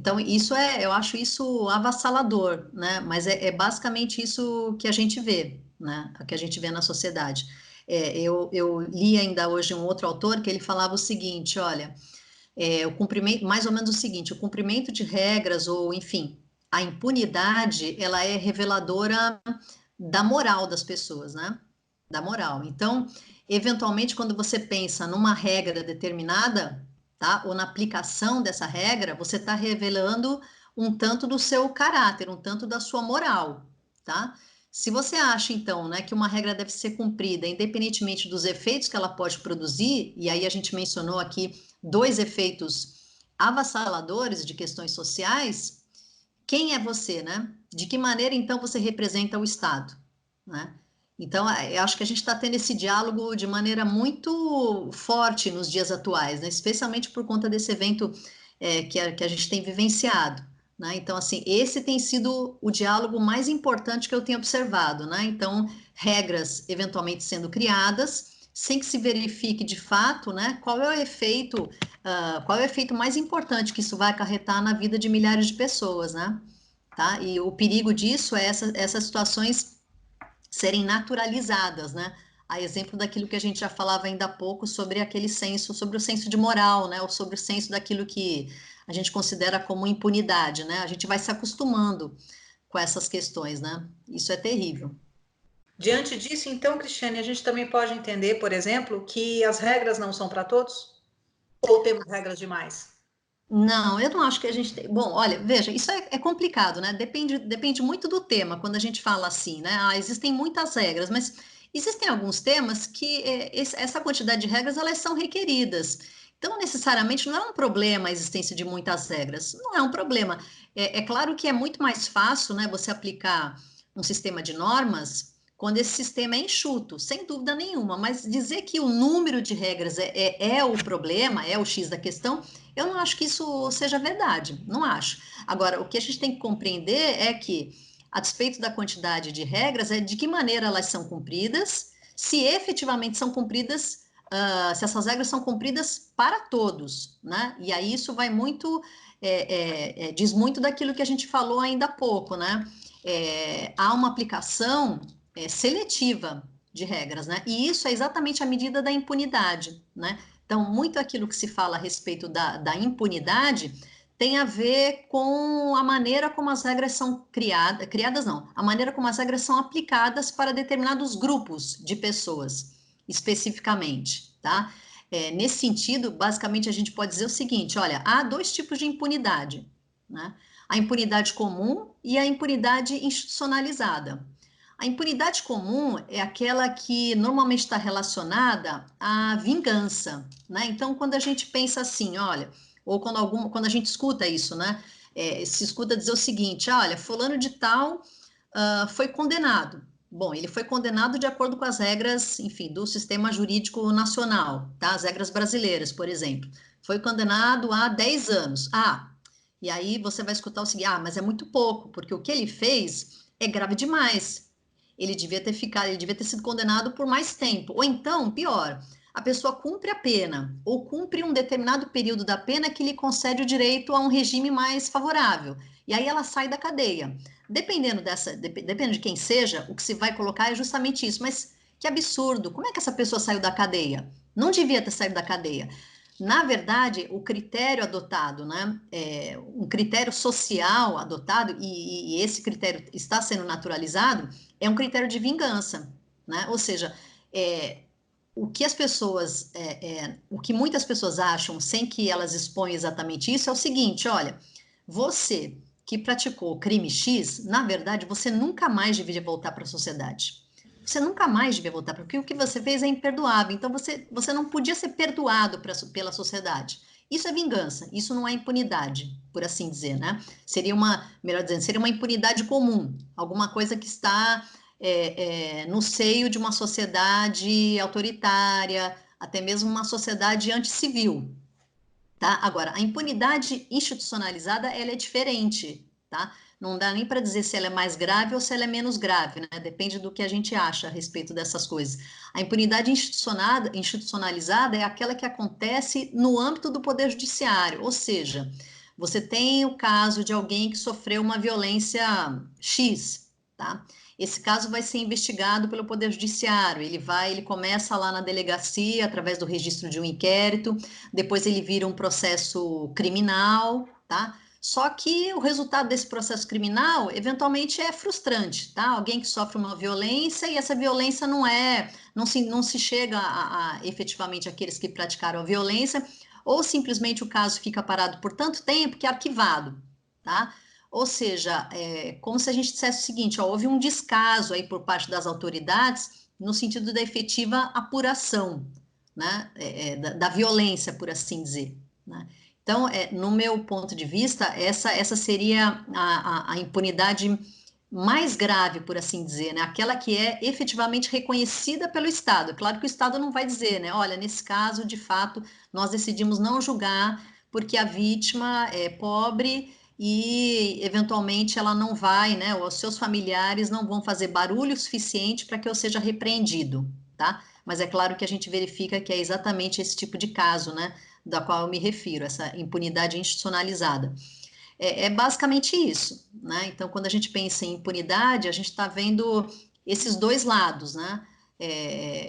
Então, eu acho isso avassalador, né? Mas é basicamente isso que a gente vê, né? O que a gente vê na sociedade. Eu li ainda hoje um outro autor que ele falava o seguinte, olha, o cumprimento, mais ou menos o seguinte, o cumprimento de regras ou, enfim, a impunidade, ela é reveladora da moral das pessoas, né? Da moral. Então, eventualmente, quando você pensa numa regra determinada, tá? Ou na aplicação dessa regra, você está revelando um tanto do seu caráter, um tanto da sua moral, tá? Se você acha, então, né, que uma regra deve ser cumprida, independentemente dos efeitos que ela pode produzir, e aí a gente mencionou aqui dois efeitos avassaladores de questões sociais, quem é você, né? De que maneira, então, você representa o Estado, né? Então, eu acho que a gente está tendo esse diálogo de maneira muito forte nos dias atuais, né? Especialmente por conta desse evento que a gente tem vivenciado, né? Então, assim, esse tem sido o diálogo mais importante que eu tenho observado, né? Então, regras eventualmente sendo criadas, sem que se verifique de fato, né, qual é o efeito mais importante que isso vai acarretar na vida de milhares de pessoas, né? Tá? E o perigo disso é essas situações serem naturalizadas, né? A exemplo daquilo que a gente já falava ainda há pouco sobre aquele senso, sobre o senso de moral, né? Ou sobre o senso daquilo que a gente considera como impunidade, né? A gente vai se acostumando com essas questões, né? Isso é terrível. Diante disso, então, Cristiane, a gente também pode entender, por exemplo, que as regras não são para todos? Ou temos regras demais? Não, eu não acho que a gente tem. Bom, olha, veja, isso é complicado, né? Depende muito do tema, quando a gente fala assim, né? Ah, existem muitas regras, mas existem alguns temas que essa quantidade de regras elas são requeridas. Então, necessariamente, não é um problema a existência de muitas regras. Não é um problema. É claro que é muito mais fácil, né, você aplicar um sistema de normas quando esse sistema é enxuto, sem dúvida nenhuma. Mas dizer que o número de regras é o problema, é o X da questão, eu não acho que isso seja verdade, não acho. Agora, o que a gente tem que compreender é que, a despeito da quantidade de regras, é de que maneira elas são cumpridas, se efetivamente são cumpridas, se essas regras são cumpridas para todos, né? E aí isso vai muito, diz muito daquilo que a gente falou ainda há pouco, né? Há uma aplicação seletiva de regras, né? E isso é exatamente a medida da impunidade, né? Então, muito aquilo que se fala a respeito da impunidade tem a ver com a maneira como as regras são criadas não, a maneira como as regras são aplicadas para determinados grupos de pessoas, especificamente, tá? Nesse sentido, basicamente, a gente pode dizer o seguinte, olha, há dois tipos de impunidade, né? A impunidade comum e a impunidade institucionalizada. A impunidade comum é aquela que normalmente está relacionada à vingança, né? Então, quando a gente pensa assim, olha, ou quando a gente escuta isso, né? Se escuta dizer o seguinte, olha, fulano de tal foi condenado. Bom, ele foi condenado de acordo com as regras, enfim, do sistema jurídico nacional, tá? As regras brasileiras, por exemplo. Foi condenado a 10 anos. Ah, e aí você vai escutar o seguinte, mas é muito pouco, porque o que ele fez é grave demais. Ele devia ter sido condenado por mais tempo. Ou então, pior, a pessoa cumpre a pena, ou cumpre um determinado período da pena que lhe concede o direito a um regime mais favorável. E aí ela sai da cadeia. Dependendo de quem seja, o que se vai colocar é justamente isso. Mas que absurdo! Como é que essa pessoa saiu da cadeia? Não devia ter saído da cadeia. Na verdade, o critério adotado, né, um critério social adotado, e esse critério está sendo naturalizado, é um critério de vingança, né? Ou seja, o que muitas pessoas acham, sem que elas exponham exatamente isso, é o seguinte: olha, você que praticou crime X, na verdade, você nunca mais deveria voltar para a sociedade. Você nunca mais devia voltar, porque o que você fez é imperdoável. Então, você não podia ser perdoado pela sociedade. Isso é vingança, isso não é impunidade, por assim dizer, né? Melhor dizendo, seria uma impunidade comum, alguma coisa que está no seio de uma sociedade autoritária, até mesmo uma sociedade anticivil, tá? Agora, a impunidade institucionalizada, ela é diferente, tá? Não dá nem para dizer se ela é mais grave ou se ela é menos grave, né? Depende do que a gente acha a respeito dessas coisas. A impunidade institucionalizada é aquela que acontece no âmbito do Poder Judiciário, ou seja, você tem o caso de alguém que sofreu uma violência X, tá? Esse caso vai ser investigado pelo Poder Judiciário, ele começa lá na delegacia, através do registro de um inquérito, depois ele vira um processo criminal, tá? Só que o resultado desse processo criminal, eventualmente, é frustrante, tá? Alguém que sofre uma violência e essa violência não se chega a efetivamente aqueles que praticaram a violência, ou simplesmente o caso fica parado por tanto tempo que é arquivado, tá? Ou seja, como se a gente dissesse o seguinte, ó, houve um descaso aí por parte das autoridades no sentido da efetiva apuração, né, da violência, por assim dizer, né? Então, no meu ponto de vista, essa seria a impunidade mais grave, por assim dizer, né? Aquela que é efetivamente reconhecida pelo Estado. Claro que o Estado não vai dizer, né? Olha, nesse caso, de fato, nós decidimos não julgar porque a vítima é pobre e, eventualmente, ela não vai, né? Ou os seus familiares não vão fazer barulho suficiente para que eu seja repreendido, tá? Mas é claro que a gente verifica que é exatamente esse tipo de caso, né? Da qual eu me refiro, essa impunidade institucionalizada. É basicamente isso, né? Então, quando a gente pensa em impunidade, a gente está vendo esses dois lados, né?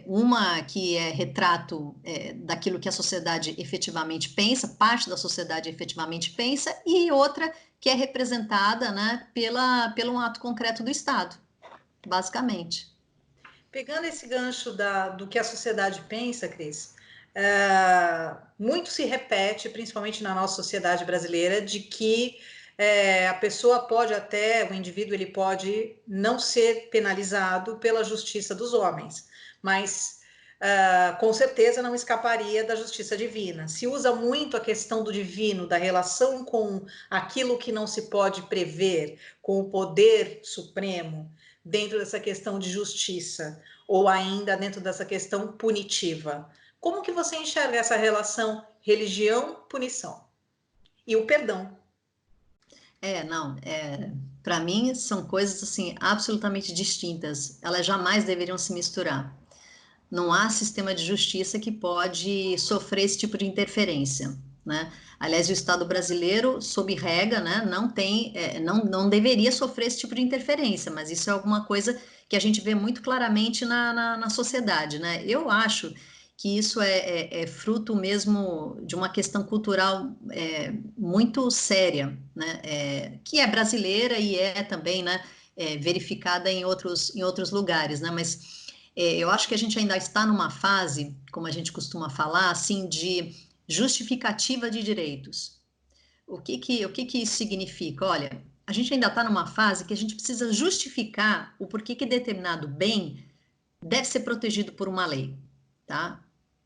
Uma que é retrato daquilo que a sociedade efetivamente pensa, parte da sociedade efetivamente pensa, e outra que é representada, né, pelo ato concreto do Estado, basicamente. Pegando esse gancho do que a sociedade pensa, Cris, muito se repete, principalmente na nossa sociedade brasileira, de que a pessoa pode até, o indivíduo ele pode não ser penalizado pela justiça dos homens, mas com certeza não escaparia da justiça divina. Se usa muito a questão do divino, da relação com aquilo que não se pode prever, com o poder supremo, dentro dessa questão de justiça, ou ainda dentro dessa questão punitiva. Como que você enxerga essa relação religião-punição? E o perdão? Não, para mim são coisas assim absolutamente distintas. Elas jamais deveriam se misturar. Não há sistema de justiça que pode sofrer esse tipo de interferência, né? Aliás, o Estado brasileiro, sob regra, né, não tem, não deveria sofrer esse tipo de interferência, mas isso é alguma coisa que a gente vê muito claramente na sociedade, né? Eu acho que isso é fruto mesmo de uma questão cultural muito séria, né? Que é brasileira e é também, né, verificada em outros lugares, né? Mas eu acho que a gente ainda está numa fase, como a gente costuma falar, assim, de justificativa de direitos. O que que isso significa? Olha, a gente ainda está numa fase que a gente precisa justificar o porquê que determinado bem deve ser protegido por uma lei, tá?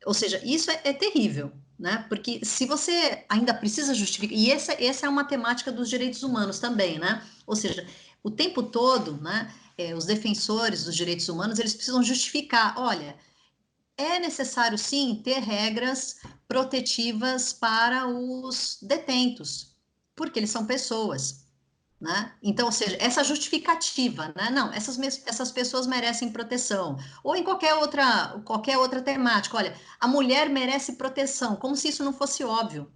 Ou seja, isso é terrível, né? Porque se você ainda precisa justificar, e essa é uma temática dos direitos humanos também, né? Ou seja, o tempo todo, né? Os defensores dos direitos humanos, eles precisam justificar, olha, é necessário sim ter regras protetivas para os detentos, porque eles são pessoas, né? Então, ou seja, essa justificativa, né? Não, essas pessoas merecem proteção. Ou em qualquer outra temática. Olha, a mulher merece proteção, como se isso não fosse óbvio,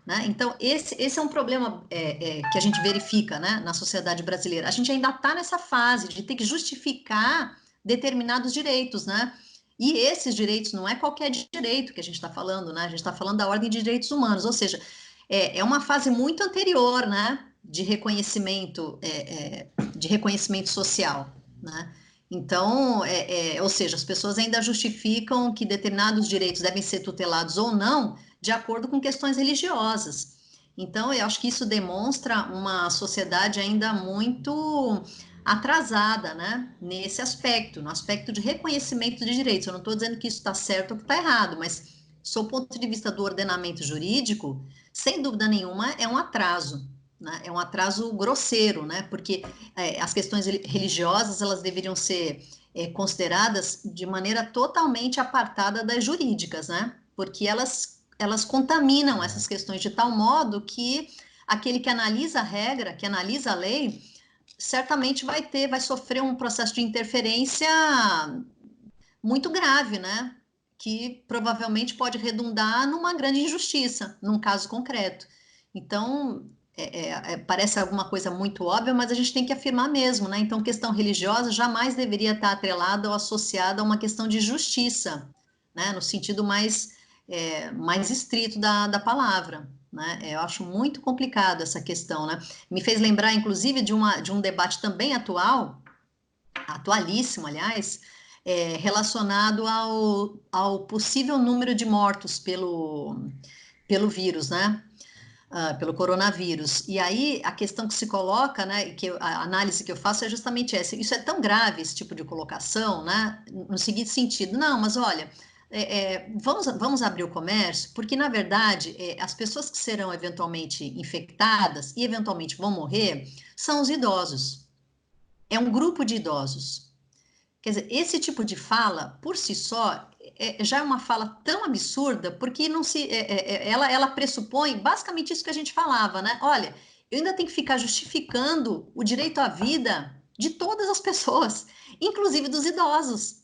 né? Então, esse é um problema que a gente verifica, né, na sociedade brasileira. A gente ainda está nessa fase de ter que justificar determinados direitos, né? E esses direitos não é qualquer direito que a gente está falando, né? A gente está falando da ordem de direitos humanos, ou seja, é uma fase muito anterior, né, de reconhecimento social, né? Então, ou seja, as pessoas ainda justificam que determinados direitos devem ser tutelados ou não, de acordo com questões religiosas. Então, eu acho que isso demonstra uma sociedade ainda muito atrasada, né, nesse aspecto, no aspecto de reconhecimento de direitos. Eu não estou dizendo que isso está certo ou que está errado, mas, sob o ponto de vista do ordenamento jurídico, sem dúvida nenhuma, é um atraso. Né? É um atraso grosseiro, né? Porque as questões religiosas elas deveriam ser consideradas de maneira totalmente apartada das jurídicas, né? Porque elas contaminam essas questões de tal modo que aquele que analisa a regra, que analisa a lei, certamente vai sofrer um processo de interferência muito grave, né? Que provavelmente pode redundar numa grande injustiça, num caso concreto. Então, parece alguma coisa muito óbvia, mas a gente tem que afirmar mesmo, né? Então, questão religiosa jamais deveria estar atrelada ou associada a uma questão de justiça, né? No sentido mais estrito da palavra, né? Eu acho muito complicado essa questão, né? Me fez lembrar, inclusive, de um debate também atualíssimo, aliás, relacionado ao possível número de mortos pelo vírus, né? Pelo coronavírus. E aí a questão que se coloca, né, e que a análise que eu faço é justamente essa. Isso é tão grave, esse tipo de colocação, né, no seguinte sentido, não, mas olha, vamos abrir o comércio, porque na verdade as pessoas que serão eventualmente infectadas e eventualmente vão morrer são os idosos. É um grupo de idosos. Quer dizer, esse tipo de fala, por si só, já é uma fala tão absurda, porque não se, ela pressupõe basicamente isso que a gente falava, né? Olha, eu ainda tenho que ficar justificando o direito à vida de todas as pessoas, inclusive dos idosos.